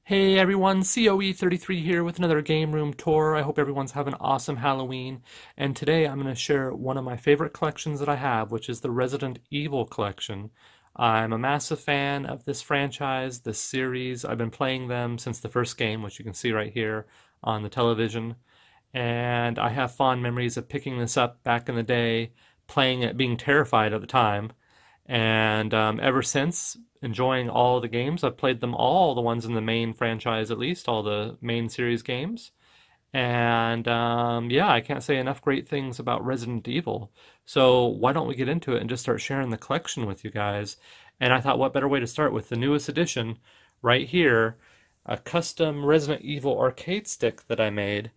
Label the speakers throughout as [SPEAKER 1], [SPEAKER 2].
[SPEAKER 1] Hey everyone, COE33 here with another game room tour. I hope everyone's having an awesome Halloween. And today I'm going to share one of my favorite collections that I have, which is the Resident Evil collection. I'm a massive fan of this franchise, this series. I've been playing them since the first game, which you can see right here on the television. And I have fond memories of picking this up back in the day, playing it, being terrified at the time. And ever since, enjoying all the games. I've played them all, the ones in the main franchise at least, all the main series games. And yeah, I can't say enough great things about Resident Evil. So why don't we get into it and just start sharing the collection with you guys? And I thought, what better way to start with the newest edition right here, a custom Resident Evil arcade stick that I made.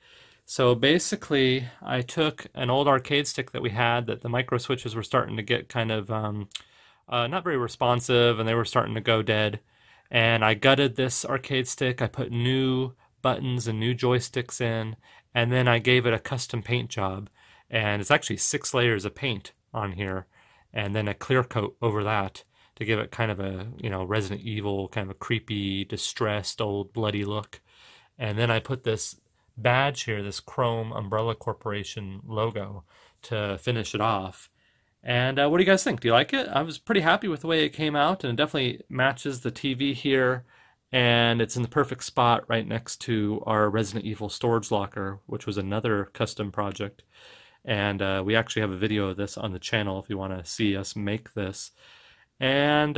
[SPEAKER 1] So basically, I took an old arcade stick that we had that the micro switches were starting to get kind of not very responsive, and they were starting to go dead. And I gutted this arcade stick. I put new buttons and new joysticks in, and then I gave it a custom paint job. And it's actually 6 layers of paint on here, and then a clear coat over that to give it kind of a, Resident Evil, kind of a creepy, distressed, old, bloody look. And then I put this badge here, this Chrome Umbrella Corporation logo, to finish it off. And what do you guys think? Do you like it? I was pretty happy with the way it came out, and it definitely matches the TV here, and it's in the perfect spot right next to our Resident Evil storage locker, which was another custom project. And we actually have a video of this on the channel if you want to see us make this. And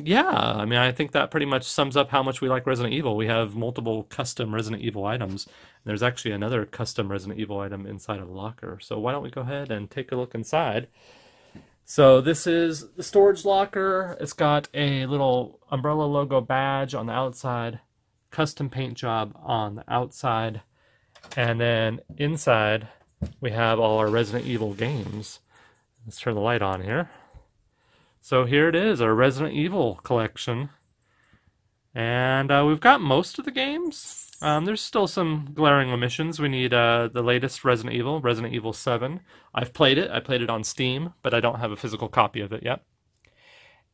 [SPEAKER 1] yeah, I mean, I think that pretty much sums up how much we like Resident Evil. We have multiple custom Resident Evil items. There's actually another custom Resident Evil item inside of the locker. So why don't we go ahead and take a look inside. So this is the storage locker. It's got a little Umbrella logo badge on the outside, custom paint job on the outside, and then inside we have all our Resident Evil games. Let's turn the light on here. So here it is, our Resident Evil collection. And we've got most of the games. There's still some glaring omissions. We need the latest Resident Evil 7. I've played it. I played it on Steam, but I don't have a physical copy of it yet.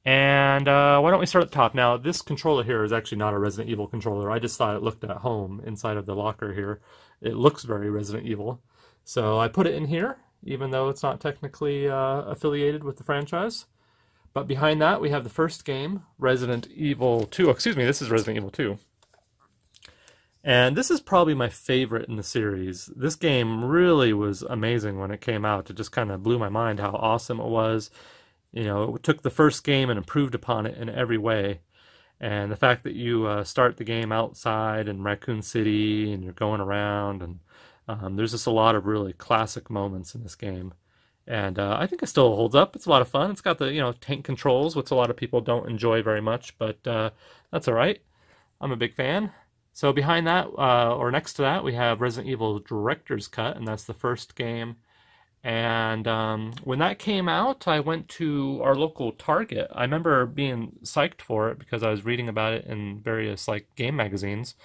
[SPEAKER 1] And why don't we start at the top? Now, this controller here is actually not a Resident Evil controller. I just thought it looked at home inside of the locker here. It looks very Resident Evil. So I put it in here, even though it's not technically affiliated with the franchise. But behind that, we have the first game, Resident Evil 2. Oh, excuse me, this is Resident Evil 2. And this is probably my favorite in the series. This game really was amazing when it came out. It just kind of blew my mind how awesome it was. It took the first game and improved upon it in every way. And the fact that you start the game outside in Raccoon City and you're going around, and there's just a lot of really classic moments in this game. And I think it still holds up. It's a lot of fun. It's got the, tank controls, which a lot of people don't enjoy very much, but that's all right. I'm a big fan. So behind that, or next to that, we have Resident Evil Director's Cut, and that's the first game. And when that came out, I went to our local Target. I remember being psyched for it because I was reading about it in various game magazines.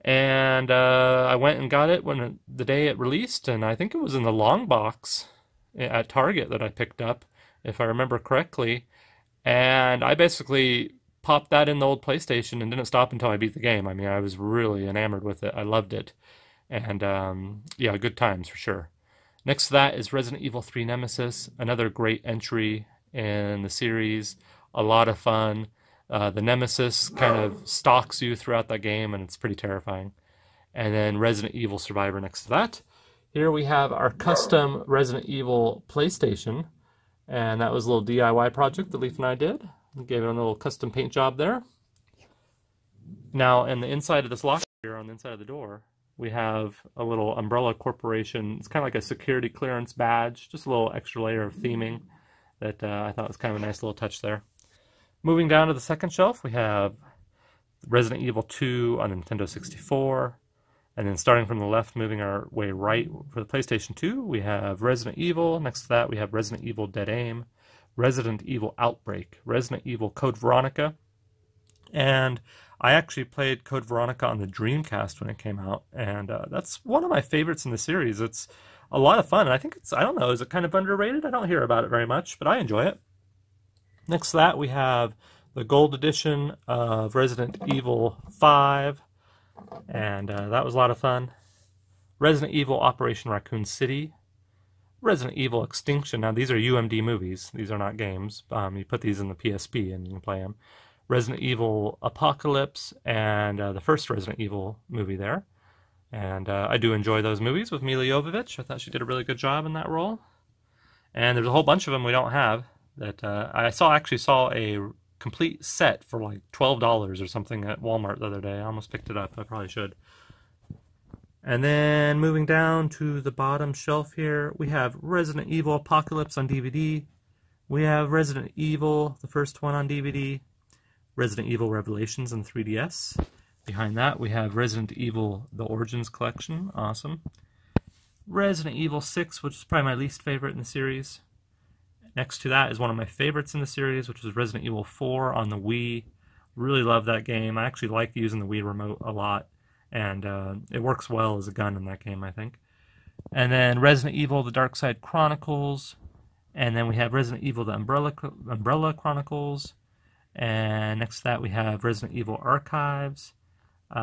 [SPEAKER 1] And I went and got it the day it released, and I think it was in the long box at Target that I picked up, if I remember correctly. And I basically popped that in the old PlayStation and didn't stop until I beat the game. I mean, I was really enamored with it. I loved it. And yeah, good times for sure. Next to that is Resident Evil 3 Nemesis, another great entry in the series. A lot of fun. The Nemesis kind of stalks you throughout that game, and it's pretty terrifying. And then Resident Evil Survivor next to that. Here we have our custom Resident Evil PlayStation, and that was a little DIY project that Leaf and I did. We gave it a little custom paint job there. Now, in the inside of this locker here, on the inside of the door, we have a little Umbrella Corporation. It's kind of like a security clearance badge, just a little extra layer of theming that I thought was kind of a nice little touch there. Moving down to the second shelf, we have Resident Evil 2 on the Nintendo 64. And then starting from the left, moving our way right for the PlayStation 2, we have Resident Evil. Next to that, we have Resident Evil Dead Aim, Resident Evil Outbreak, Resident Evil Code Veronica. And I actually played Code Veronica on the Dreamcast when it came out, and that's one of my favorites in the series. It's a lot of fun, and I think I don't know, is it kind of underrated? I don't hear about it very much, but I enjoy it. Next to that, we have the gold edition of Resident Evil 5, and that was a lot of fun. Resident Evil Operation Raccoon City, Resident Evil Extinction. Now these are UMD movies, these are not games. You put these in the PSP and you can play them. Resident Evil Apocalypse, and the first Resident Evil movie there. And I do enjoy those movies with Milla Jovovich. I thought she did a really good job in that role. And there's a whole bunch of them we don't have that I actually saw a complete set for like $12 or something at Walmart the other day. I almost picked it up. I probably should. And then moving down to the bottom shelf here, we have Resident Evil Apocalypse on DVD. We have Resident Evil, the first one on DVD. Resident Evil Revelations on 3DS. Behind that, we have Resident Evil The Origins Collection. Awesome. Resident Evil 6, which is probably my least favorite in the series. Next to that is one of my favorites in the series, which is Resident Evil 4 on the Wii. Really love that game. I actually like using the Wii remote a lot, and it works well as a gun in that game, I think. And then Resident Evil The Dark Side Chronicles, and then we have Resident Evil The Umbrella Chronicles, and next to that we have Resident Evil Archives.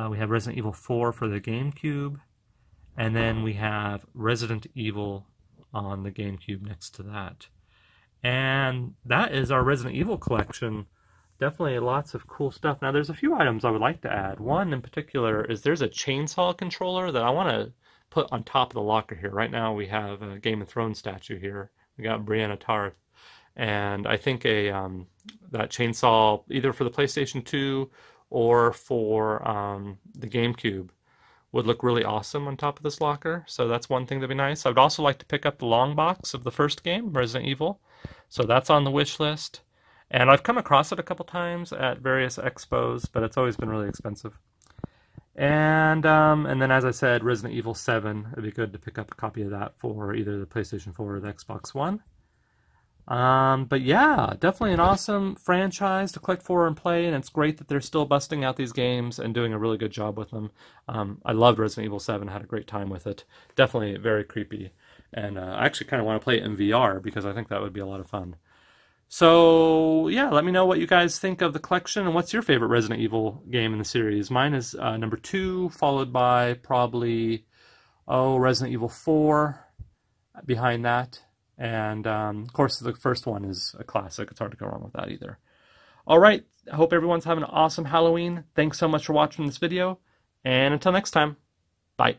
[SPEAKER 1] We have Resident Evil 4 for the GameCube, and then we have Resident Evil on the GameCube next to that. And that is our Resident Evil collection. Definitely lots of cool stuff. Now there's a few items I would like to add. One in particular is there's a chainsaw controller that I want to put on top of the locker here. Right now we have a Game of Thrones statue here. We got Brienne Tarth. And I think that chainsaw, either for the PlayStation 2 or for the GameCube, would look really awesome on top of this locker. So that's one thing that'd be nice. I would also like to pick up the long box of the first game, Resident Evil. So that's on the wish list. And I've come across it a couple times at various expos, but it's always been really expensive. And then, as I said, Resident Evil 7. It'd be good to pick up a copy of that for either the PlayStation 4 or the Xbox One. But yeah, definitely an awesome franchise to collect for and play, and it's great that they're still busting out these games and doing a really good job with them. I loved Resident Evil 7, had a great time with it. Definitely very creepy, and I actually kind of want to play it in VR because I think that would be a lot of fun. So yeah, let me know what you guys think of the collection and what's your favorite Resident Evil game in the series. Mine is number 2, followed by probably, Resident Evil 4 behind that. And, of course, the first one is a classic. It's hard to go wrong with that either. All right. I hope everyone's having an awesome Halloween. Thanks so much for watching this video. And until next time, bye.